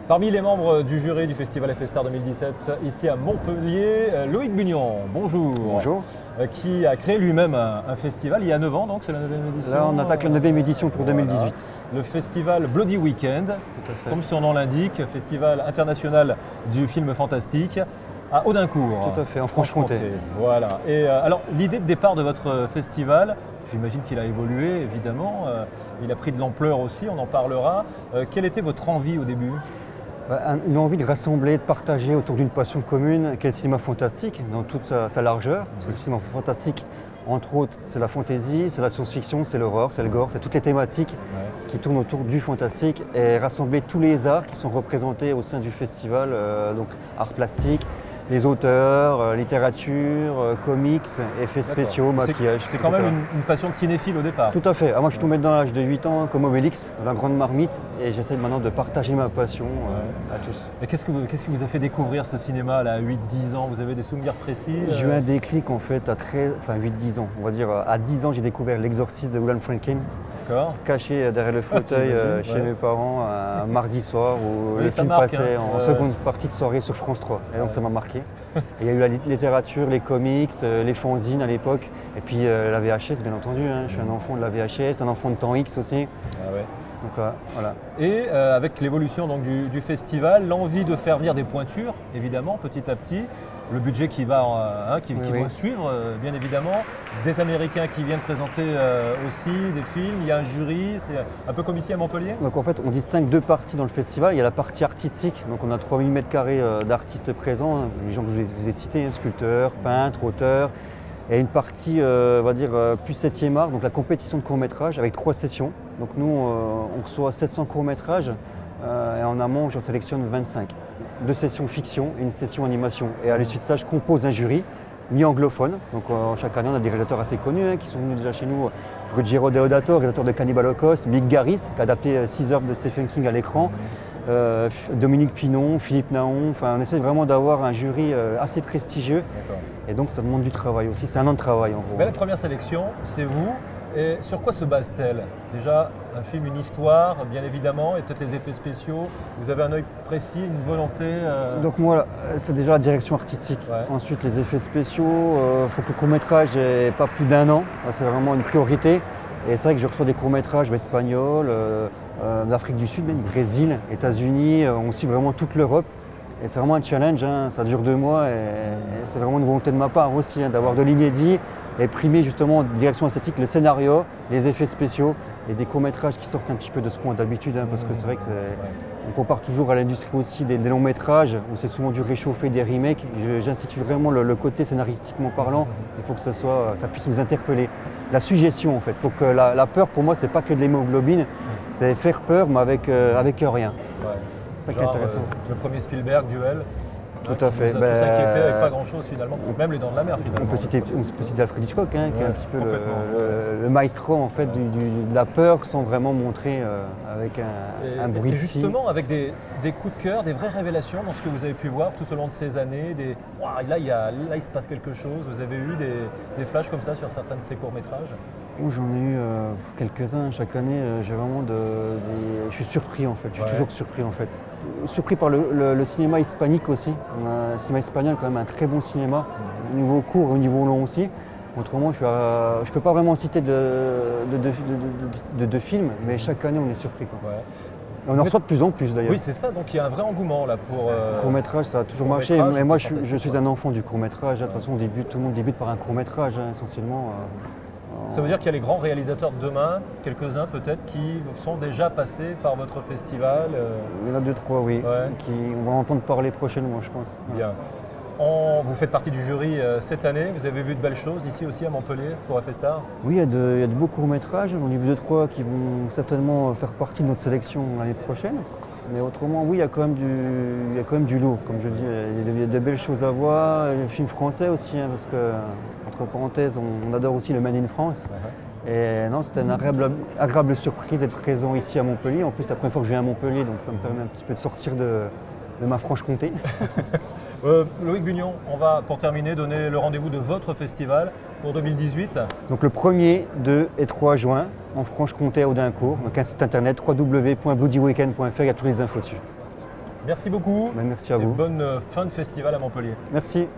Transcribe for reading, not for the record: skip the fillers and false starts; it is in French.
Parmi les membres du jury du Festival FStar 2017, ici à Montpellier, Loïc Bugnon, bonjour. Bonjour. Qui a créé lui-même un festival il y a 9 ans, donc c'est la 9e édition. Là, on attaque la 9e édition pour 2018. Le festival Bloody Weekend, comme son nom l'indique, festival international du film fantastique à Audincourt. Tout à fait, en Franche-Comté. Voilà. Et alors, l'idée de départ de votre festival, j'imagine qu'il a évolué, évidemment. Il a pris de l'ampleur aussi, on en parlera. Quelle était votre envie au début ? Une envie de rassembler, de partager autour d'une passion commune, qui est le cinéma fantastique, dans toute sa largeur. Parce que le cinéma fantastique, entre autres, c'est la fantaisie, c'est la science-fiction, c'est l'horreur, c'est le gore, c'est toutes les thématiques qui tournent autour du fantastique et rassembler tous les arts qui sont représentés au sein du festival, donc arts plastiques, les auteurs, littérature, comics, effets spéciaux, maquillage. C'est quand même une passion de cinéphile au départ. Tout à fait. Alors moi je suis tombé dans l'âge de 8 ans comme Obélix, la grande marmite, et j'essaie maintenant de partager ma passion à tous. Et qu'est-ce qui vous a fait découvrir ce cinéma là, à 8-10 ans? Vous avez des souvenirs précis? J'ai eu un déclic en fait à 8-10 ans. On va dire à 10 ans j'ai découvert L'Exorciste de William Friedkin. Caché derrière le fauteuil chez mes parents un mardi soir où le film passait en seconde partie de soirée sur France 3. Et donc ça m'a marqué. Et il y a eu la littérature, les comics, les fanzines à l'époque, et puis la VHS bien entendu. Je suis un enfant de la VHS, un enfant de temps X aussi. Donc voilà. Et avec l'évolution donc, du festival, l'envie de faire venir des pointures, évidemment, petit à petit, le budget qui va suivre, bien évidemment, des Américains qui viennent présenter aussi des films, il y a un jury, c'est un peu comme ici à Montpellier. Donc en fait, on distingue deux parties dans le festival. Il y a la partie artistique, donc on a 3000 m² d'artistes présents, les gens que je vous ai cités, sculpteurs, peintres, auteurs. Et une partie, on va dire, plus 7e art, donc la compétition de court-métrage avec 3 sessions. Donc nous, on reçoit 700 courts-métrages et en amont, j'en sélectionne 25. 2 sessions fiction et une session animation. Et à l'issue de ça, je compose un jury mi-anglophone. Donc chaque année, on a des réalisateurs assez connus qui sont venus déjà chez nous. Ruggiero Deodato, réalisateur de Cannibal Holocaust, Mick Garris, qui a adapté 6 œuvres de Stephen King à l'écran. Dominique Pinon, Philippe Naon, on essaie vraiment d'avoir un jury assez prestigieux et donc ça demande du travail aussi, c'est un an de travail en gros. Mais la première sélection, c'est vous, et sur quoi se base-t-elle? Déjà, un film, une histoire, bien évidemment, et peut-être les effets spéciaux, vous avez un œil précis, une volonté Donc moi, c'est déjà la direction artistique, ensuite les effets spéciaux, il faut que le court-métrage n'ait pas plus d'1 an, c'est vraiment une priorité. Et c'est vrai que je reçois des courts-métrages espagnols, d'Afrique du Sud, même Brésil, États-Unis, on suit vraiment toute l'Europe. Et c'est vraiment un challenge, ça dure 2 mois et c'est vraiment une volonté de ma part aussi d'avoir de l'inédit et primer justement en direction esthétique le scénario, les effets spéciaux et des courts-métrages qui sortent un petit peu de ce qu'on a d'habitude parce que c'est vrai qu'on compare toujours à l'industrie aussi des longs métrages où c'est souvent du réchauffé, des remakes. J'institue vraiment le côté scénaristiquement parlant, il faut que ça puisse nous interpeller. La suggestion en fait, il faut que la peur pour moi c'est pas que de l'hémoglobine, c'est faire peur mais avec rien. C'est ça qui est intéressant. Le premier Spielberg, Duel. Tout à fait. Tout s'inquiéter avec pas grand-chose finalement, même les Dents de la Mer finalement. On peut citer Alfred Hitchcock, qui est un petit peu le maestro en fait, de la peur sans vraiment montrer avec un bruit de scie. Et justement avec des coups de cœur, des vraies révélations dans ce que vous avez pu voir tout au long de ces années. Là il se passe quelque chose, vous avez eu des flashs comme ça sur certains de ces courts-métrages? J'en ai eu quelques-uns chaque année. Je suis surpris en fait, je suis toujours surpris en fait. Surpris par le cinéma hispanique aussi. Le cinéma espagnol quand même un très bon cinéma, au niveau court et au niveau long aussi. Autrement, je ne peux pas vraiment citer de films, mais chaque année on est surpris. On en reçoit de plus en plus d'ailleurs. Oui, c'est ça, donc il y a un vrai engouement là pour. Court-métrage, ça a toujours marché. Mais moi, je suis un enfant du court-métrage. De toute façon, tout le monde débute par un court-métrage essentiellement. Ça veut dire qu'il y a les grands réalisateurs de demain, quelques-uns peut-être, qui sont déjà passés par votre festival. Il y en a 2-3, oui, on va entendre parler prochainement, je pense. Bien. Vous faites partie du jury cette année, vous avez vu de belles choses ici aussi à Montpellier pour FStar? Oui, il y a de beaux courts-métrages, j'en ai vu 2-3 qui vont certainement faire partie de notre sélection l'année prochaine. Mais autrement, oui, il y a quand même du lourd, comme je dis, il y a de belles choses à voir. Les films français aussi, parce que, entre parenthèses, on adore aussi le Made in France. Et non, c'était une agréable surprise d'être présent ici à Montpellier. En plus, c'est la première fois que je viens à Montpellier, donc ça me permet un petit peu de sortir de ma Franche-Comté. Loïc Bugnon, on va pour terminer donner le rendez-vous de votre festival pour 2018. Donc le 1er, 2 et 3 juin en Franche-Comté à Audincourt. Donc un site internet www.bloodyweekend.fr, il y a toutes les infos dessus. Merci beaucoup. Merci à vous. Et bonne fin de festival à Montpellier. Merci.